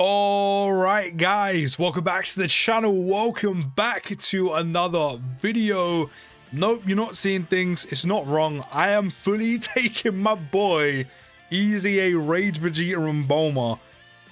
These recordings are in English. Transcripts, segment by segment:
All right, guys, welcome back to the channel. Welcome back to another video. Nope, you're not seeing things. It's not wrong. I am fully taking my boy EZA Rage Vegeta and Bulma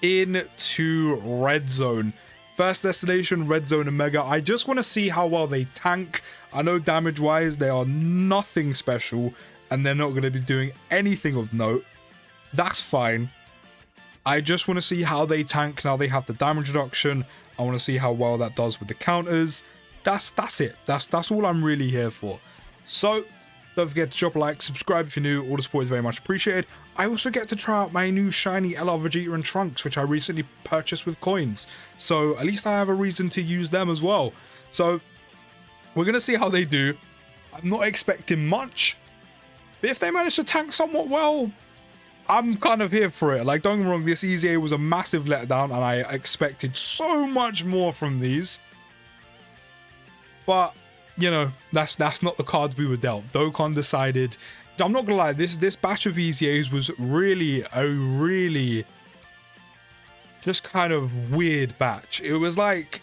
into Red Zone. First destination, Red Zone and Mega. I just want to see how well they tank. I know damage wise they are nothing special and they're not going to be doing anything of note. That's fine. I just want to see how they tank now they have the damage reduction. I want to see how well that does with the counters. That's it. That's all I'm really here for. So don't forget to drop a like, subscribe if you're new. All the support is very much appreciated. I also get to try out my new shiny LR Vegeta and Trunks, which I recently purchased with coins. So at least I have a reason to use them as well. So we're going to see how they do. I'm not expecting much, but if they manage to tank somewhat well, I'm kind of here for it. Like, don't get me wrong, this EZA was a massive letdown and I expected so much more from these. But, you know, that's not the cards we were dealt. Dokkan decided, I'm not gonna lie, this batch of EZAs was really just kind of weird batch. It was like,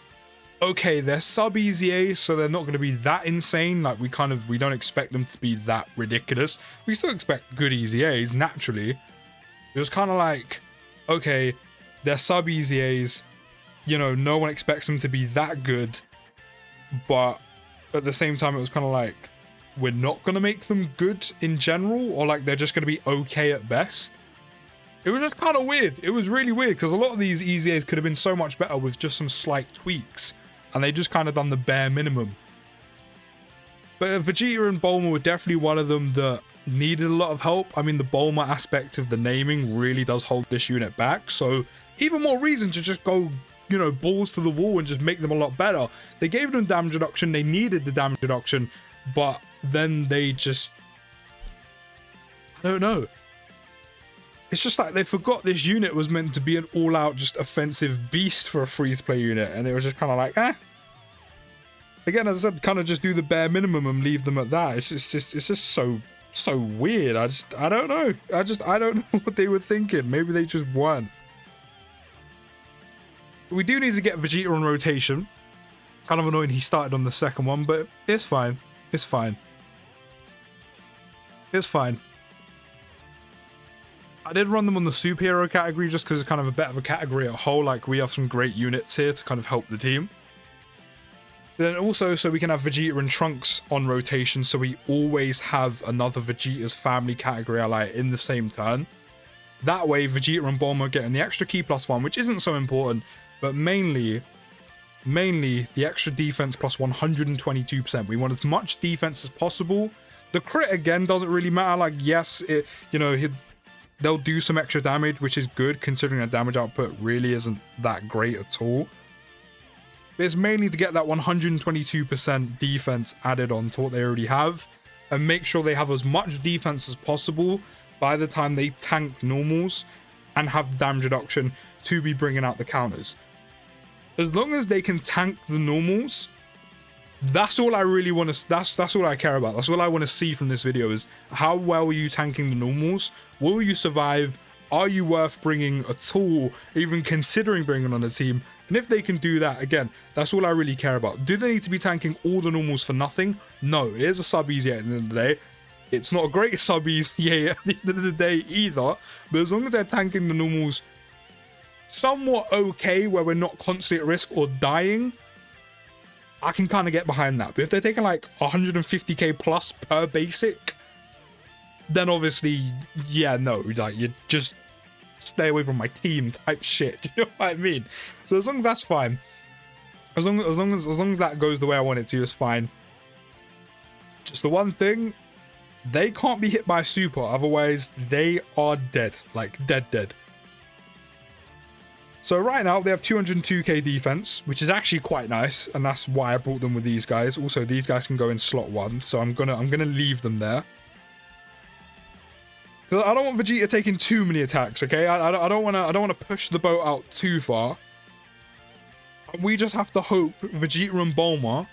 okay, they're sub EZA, so they're not gonna be that insane. Like, we don't expect them to be that ridiculous. We still expect good EZAs, naturally. It was kind of like, okay, they're sub EZAs, you know, no one expects them to be that good, but at the same time, it was kind of like, we're not going to make them good in general, or like they're just going to be okay at best. It was just kind of weird. It was really weird, because a lot of these EZAs could have been so much better with just some slight tweaks, and they just kind of done the bare minimum. But Vegeta and Bulma were definitely one of them that needed a lot of help. I mean, the Bulma aspect of the naming really does hold this unit back, so even more reason to just go, you know, balls to the wall and just make them a lot better. They gave them damage reduction, they needed the damage reduction, but then they just, I don't know. It's just like they forgot this unit was meant to be an all-out just offensive beast for a free-to-play unit, and it was just kind of like, eh. Again, as I said, kind of just do the bare minimum and leave them at that. It's just so weird. I don't know. I don't know what they were thinking. Maybe they just weren't. We do need to get Vegeta on rotation. Kind of annoying he started on the second one, but it's fine. It's fine. It's fine. I did run them on the superhero category just because it's kind of a bit of a category at whole. Like, we have some great units here to kind of help the team. Then also, so we can have Vegeta and Trunks on rotation, so we always have another Vegeta's family category ally in the same turn. That way, Vegeta and Bulma are getting the extra key +1, which isn't so important, but mainly the extra defense plus 122%. We want as much defense as possible. The crit, again, doesn't really matter. Like, yes, they'll do some extra damage, which is good, considering their damage output really isn't that great at all. It's mainly to get that 122% defense added on to what they already have, and make sure they have as much defense as possible by the time they tank normals and have the damage reduction to be bringing out the counters. As long as they can tank the normals, that's all I really want to, that's all I care about. That's all I want to see from this video, is how well are you tanking the normals? Will you survive? Are you worth bringing at all, even considering bringing on a team? And if they can do that, again, that's all I really care about. Do they need to be tanking all the normals for nothing? No, it is a sub EZA at the end of the day. It's not a great sub EZA at the end of the day either, but as long as they're tanking the normals somewhat okay, where we're not constantly at risk or dying, I can kind of get behind that. But if they're taking like 150k plus per basic, then obviously, yeah, no, like, you just stay away from my team type shit. You know what I mean? So as long as that's fine, as long as that goes the way I want it to, it's fine. Just the one thing, they can't be hit by super, otherwise they are dead, like dead. So right now they have 202k defense, which is actually quite nice, and that's why I brought them with these guys. Also, these guys can go in slot 1, so I'm gonna leave them there. I don't want Vegeta taking too many attacks, okay? I don't want to push the boat out too far. We just have to hope Vegeta and Bulma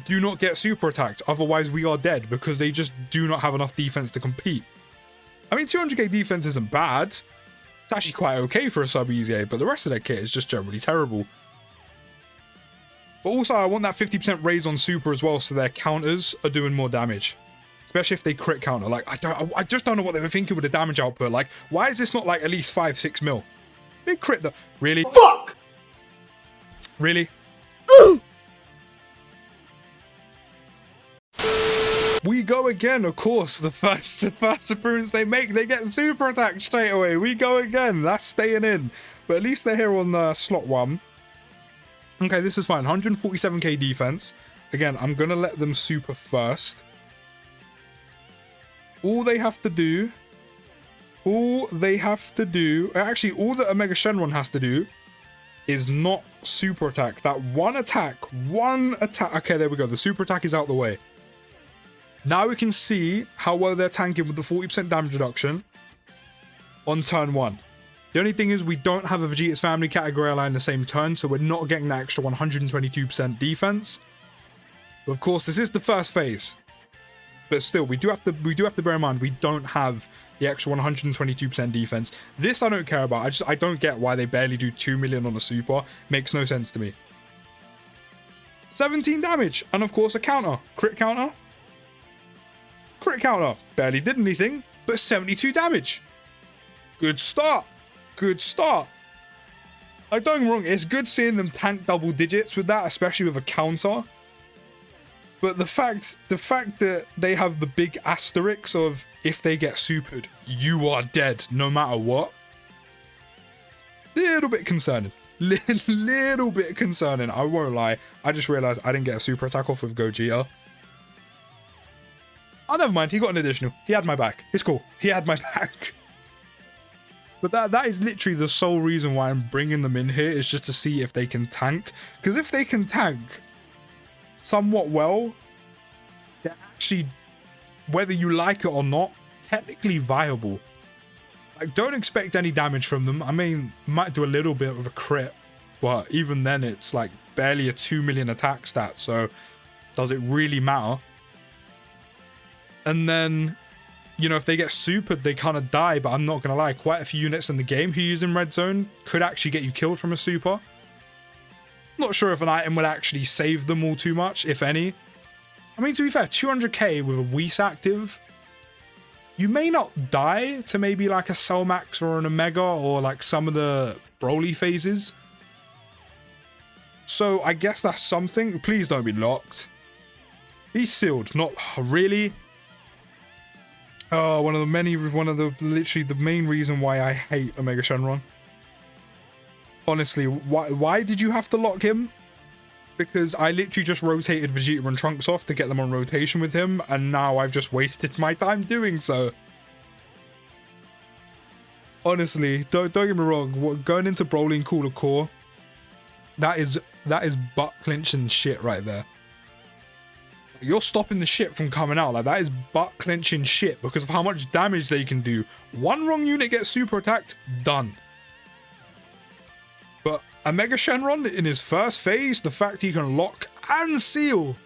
do not get super attacked, otherwise we are dead, because they just do not have enough defense to compete. I mean, 200k defense isn't bad. It's actually quite okay for a sub EZA, but the rest of their kit is just generally terrible. But also, I want that 50% raise on super as well, so their counters are doing more damage. Especially if they crit counter. Like, I just don't know what they were thinking with the damage output. Like, why is this not like at least 5-6 mil? Big crit though. Really? Fuck! Really? We go again, of course. The first appearance they make, they get super attack straight away. We go again. That's staying in. But at least they're here on slot 1. Okay, this is fine. 147k defense. Again, I'm going to let them super first. All they have to do... Actually, all that Omega Shenron has to do is not super attack. That one attack. Okay, there we go. The super attack is out the way. Now we can see how well they're tanking with the 40% damage reduction on turn 1. The only thing is we don't have a Vegeta's family category ally in the same turn, so we're not getting that extra 122% defense. But of course, this is the first phase. But still, we do have to bear in mind we don't have the extra 122% defense. This I don't care about. I don't get why they barely do 2 million on a super. Makes no sense to me. 17 damage, and of course a counter. Crit counter. Crit counter. Barely did anything, but 72 damage. Good start. Good start. Like, don't get me wrong, it's good seeing them tank double digits with that, especially with a counter. But the fact that they have the big asterisk of if they get supered, you are dead no matter what. Little bit concerning. Little bit concerning, I won't lie. I just realized I didn't get a super attack off with Gogeta. Oh, never mind, he got an additional. He had my back. It's cool. He had my back. But that is literally the sole reason why I'm bringing them in here, is just to see if they can tank. Because if they can tank somewhat well, they're actually, whether you like it or not, technically viable. Like, don't expect any damage from them. I mean, might do a little bit of a crit, but even then it's like barely a 2 million attack stat, so does it really matter? And then, you know, if they get supered, they kind of die, but I'm not going to lie, quite a few units in the game who use in red zone could actually get you killed from a super. Not sure if an item would actually save them all too much, if any. I mean, to be fair, 200k with a Whis active, you may not die to maybe like a Cellmax or an Omega or like some of the Broly phases. So I guess that's something. Please don't be locked. Be sealed. Not really. Oh, literally the main reason why I hate Omega Shenron. Honestly, why did you have to lock him? Because I literally just rotated Vegeta and Trunks off to get them on rotation with him, and now I've just wasted my time doing so. Honestly, don't get me wrong, going into Broly and Cooler Core, that is butt clinching shit right there. You're stopping the shit from coming out. Like, that is butt clenching shit because of how much damage they can do. One wrong unit gets super attacked, done. But Omega Shenron in his first phase, the fact he can lock and seal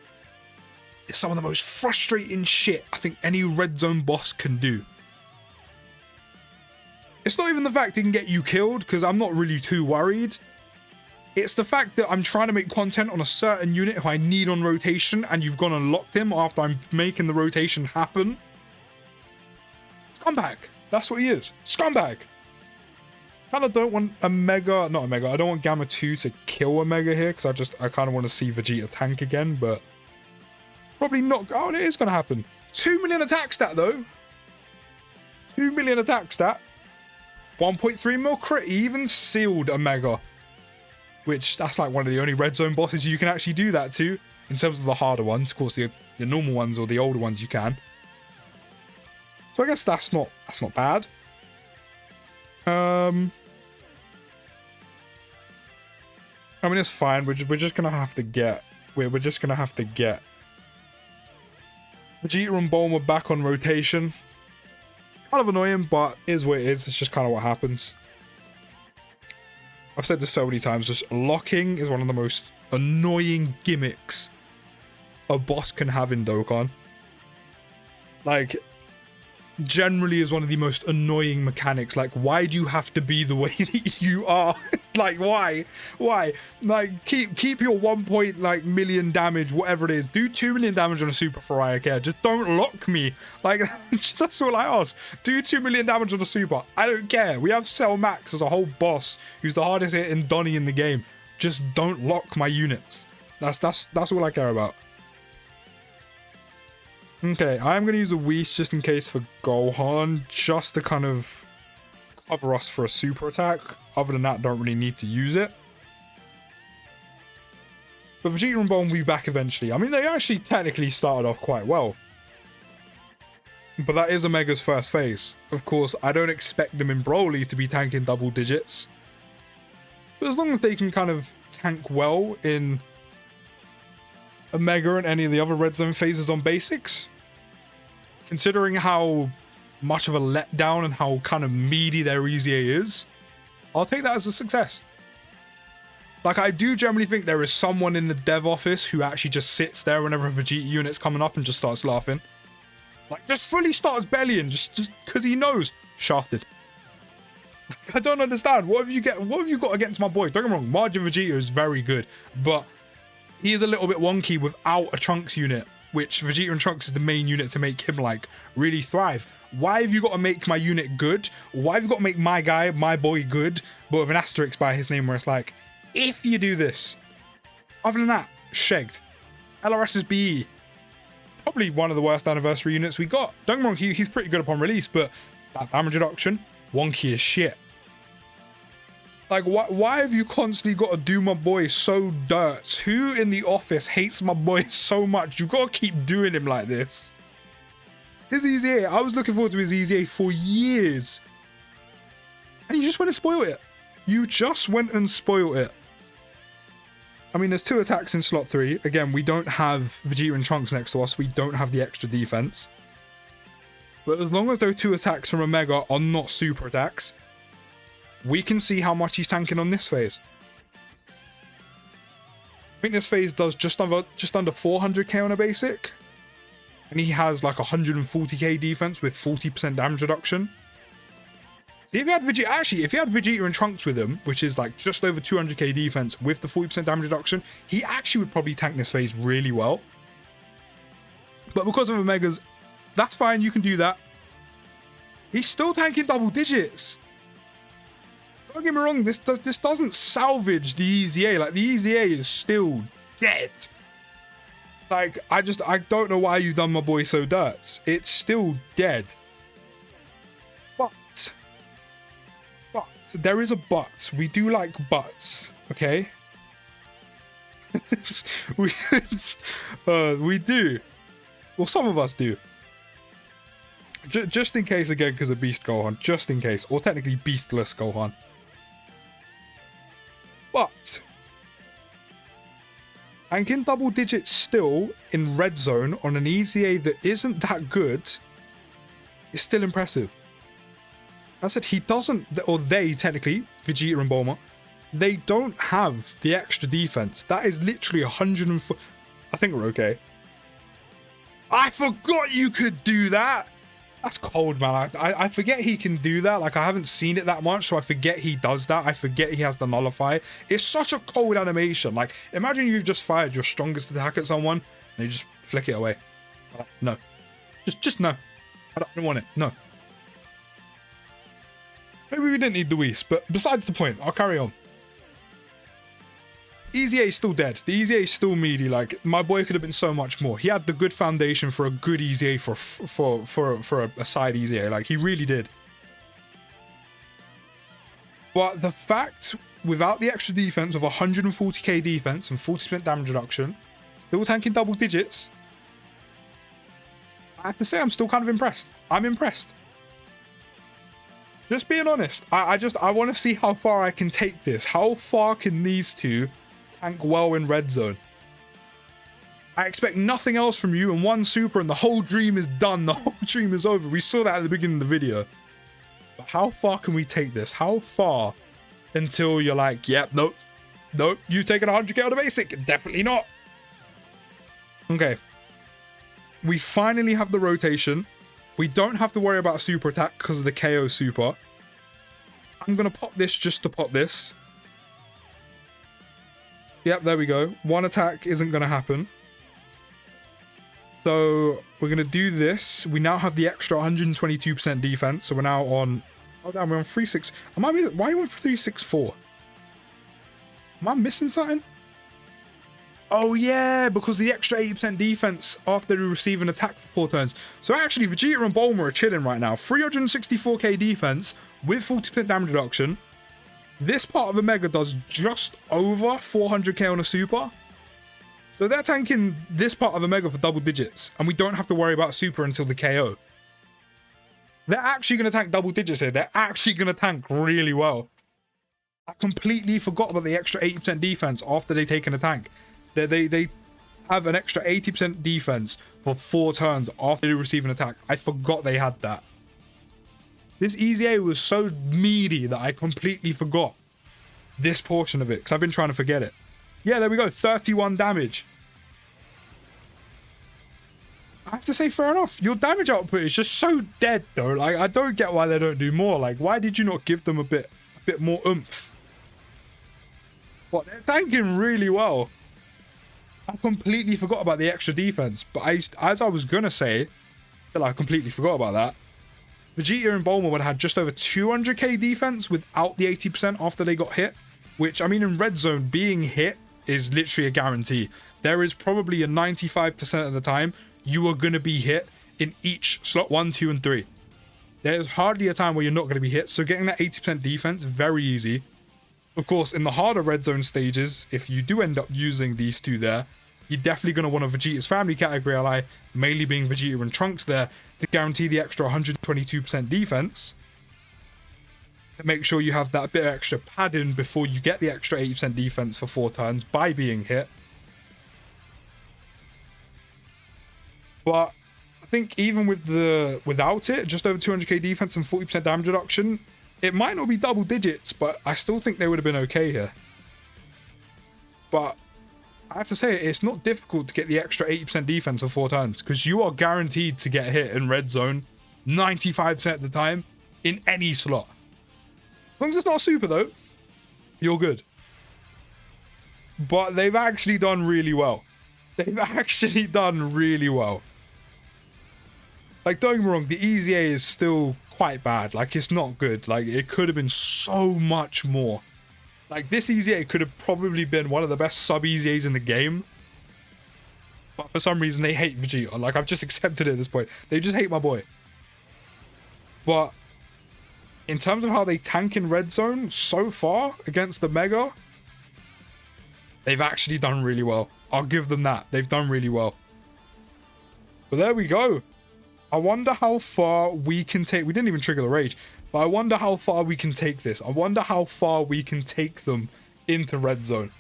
is some of the most frustrating shit I think any red zone boss can do. It's not even the fact he can get you killed, because I'm not really too worried. It's the fact that I'm trying to make content on a certain unit who I need on rotation, and you've gone and locked him after I'm making the rotation happen. Scumbag. That's what he is. Scumbag. Kind of don't want I don't want Gamma 2 to kill Omega here, because I kind of want to see Vegeta tank again, but probably not. Oh, it is going to happen. 2 million attack stat, though. 2 million attack stat. 1.3 mil crit. He even sealed Omega. Which, that's like one of the only red zone bosses you can actually do that to. In terms of the harder ones. Of course, the normal ones or the older ones you can. So I guess that's not bad. I mean, it's fine. We're just gonna have to get... We're just gonna have to get Vegeta and Bulma back on rotation. Kind of annoying, but it is what it is. It's just kind of what happens. I've said this so many times, just locking is one of the most annoying gimmicks a boss can have in Dokkan. Like, generally is one of the most annoying mechanics. Like, why do you have to be the way that you are? Like, why? Like, keep your 1 point like million damage, whatever it is. Do 2 million damage on a super for I care. Just don't lock me. Like, that's all I ask. Do 2 million damage on a super. I don't care. We have Cell Max as a whole boss who's the hardest hitting Donnie in the game. Just don't lock my units. That's all I care about. Okay, I'm going to use a Whis just in case for Gohan, just to kind of cover us for a super attack. Other than that, don't really need to use it. But Vegeta and Bulma will be back eventually. I mean, they actually technically started off quite well. But that is Omega's first phase. Of course, I don't expect them in Broly to be tanking double digits. But as long as they can kind of tank well in Omega and any of the other Red Zone phases on basics, considering how much of a letdown and how kind of meaty their EZA is, I'll take that as a success. Like, I do generally think there is someone in the dev office who actually just sits there whenever a Vegeta unit's coming up and just starts laughing. Like, just fully starts bellying, just because he knows. Shafted. I don't understand. What have you got against my boy? Don't get me wrong, Margin Vegeta is very good, but he is a little bit wonky without a Trunks unit, which Vegeta and Trunks is the main unit to make him, like, really thrive. Why have you got to make my unit good? Why have you got to make my guy, my boy, good, but with an asterisk by his name where it's like, if you do this. Other than that, shagged. LRS's BE. Probably one of the worst anniversary units we got. Don't get me wrong, he's pretty good upon release, but that damage reduction, wonky as shit. Like, why have you constantly got to do my boy so dirt? Who in the office hates my boy so much? You've got to keep doing him like this. His EZA, I was looking forward to his EZA for years. And you just went and spoiled it. You just went and spoiled it. I mean, there's 2 attacks in slot 3. Again, we don't have Vegeta and Trunks next to us. We don't have the extra defense. But as long as those 2 attacks from Omega are not super attacks, we can see how much he's tanking on this phase. I think this phase does just under 400k on a basic. And he has like 140k defense with 40% damage reduction. See, if you had Vegeta and Trunks with him, which is like just over 200k defense with the 40% damage reduction, he actually would probably tank this phase really well. But because of Omega's, that's fine, you can do that. He's still tanking double digits. Don't get me wrong, this doesn't salvage the EZA. Like, the EZA is still dead. Like, I don't know why you done my boy so dirt. It's still dead. But there is a but. We do like buts, okay? We do. Well, some of us do. Just in case, again, because of Beast Gohan. Just in case. Or technically Beastless Gohan. But tanking double digits still in Red Zone on an EZA that isn't that good is still impressive. I said he doesn't, or they technically, Vegeta and Bulma, they don't have the extra defense. That is literally 104. I think we're okay. I forgot you could do that. That's cold, man. I forget he can do that. Like, I haven't seen it that much, so I forget he does that. I forget he has the nullify. It's such a cold animation. Like, imagine you've just fired your strongest attack at someone and you just flick it away. No. Just no. I don't want it. No. Maybe we didn't need the Whis, but besides the point, I'll carry on. EZA is still dead. The EZA is still meaty. Like, my boy could have been so much more. He had the good foundation for a good EZA for a side EZA. Like, he really did. But the fact, without the extra defense of 140k defense and 40% damage reduction, still tanking double digits, I have to say I'm still kind of impressed. I'm impressed. Just being honest. I want to see how far I can take this. How far can these two tank well in Red Zone? I expect nothing else from you, and one super and the whole dream is done. The whole dream is over. We saw that at the beginning of the video. But how far can we take this? How far until you're like, yep, nope, you've taken 100k on the basic? Definitely not. Okay. We finally have the rotation. We don't have to worry about a super attack because of the KO super. I'm going to pop this just to pop this. Yep, there we go. One attack isn't going to happen. So we're going to do this. We now have the extra 122% defense. So we're now on... Oh, damn, we're on 3-6. Why are you on 3-6-4? Am I missing something? Oh, yeah, because the extra 80% defense after they receive an attack for 4 turns. So actually, Vegeta and Bulma are chilling right now. 364k defense with 40% damage reduction. This part of the Mega does just over 400k on a Super. So they're tanking this part of the Mega for double digits. And we don't have to worry about Super until the KO. They're actually going to tank double digits here. They're actually going to tank really well. I completely forgot about the extra 80% defense after they take in a tank. They have an extra 80% defense for 4 turns after they receive an attack. I forgot they had that. This EZA was so meaty that I completely forgot this portion of it because I've been trying to forget it. Yeah, there we go. 31 damage. I have to say, fair enough. Your damage output is just so dead, though. Like, I don't get why they don't do more. Like, why did you not give them a bit more oomph? But they're tanking really well. I completely forgot about the extra defense. But as I was going to say, till I completely forgot about that, Vegeta and Bulma would have had just over 200k defense without the 80% after they got hit. Which, I mean, in Red Zone, being hit is literally a guarantee. There is probably a 95% of the time you are going to be hit in each slot 1, 2, and 3. There's hardly a time where you're not going to be hit. So getting that 80% defense, very easy. Of course, in the harder Red Zone stages, if you do end up using these two there, you're definitely going to want a Vegeta's family category ally, mainly being Vegeta and Trunks there, to guarantee the extra 122% defense. To make sure you have that bit of extra padding before you get the extra 80% defense for 4 turns by being hit. But I think even without it, just over 200k defense and 40% damage reduction, it might not be double digits, but I still think they would have been okay here. But I have to say, it's not difficult to get the extra 80% defense for 4 turns, because you are guaranteed to get hit in Red Zone 95% of the time in any slot. As long as it's not a super, though, you're good. But they've actually done really well. They've actually done really well. Like, don't get me wrong, the EZA is still quite bad. Like, it's not good. Like, it could have been so much more. Like, this EZA could have probably been one of the best sub-EZAs in the game. But for some reason, they hate Vegeta. Like, I've just accepted it at this point. They just hate my boy. But in terms of how they tank in Red Zone so far against the Mega, they've actually done really well. I'll give them that. They've done really well. But there we go. I wonder how far we can take... We didn't even trigger the rage. But I wonder how far we can take this. I wonder how far we can take them into Red Zone.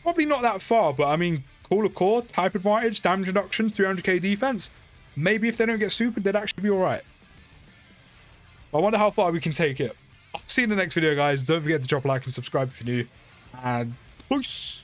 Probably not that far, but I mean, Cooler Core, type advantage, damage reduction, 300k defense. Maybe if they don't get super, they'd actually be alright. I wonder how far we can take it. I'll see you in the next video, guys. Don't forget to drop a like and subscribe if you're new. And peace!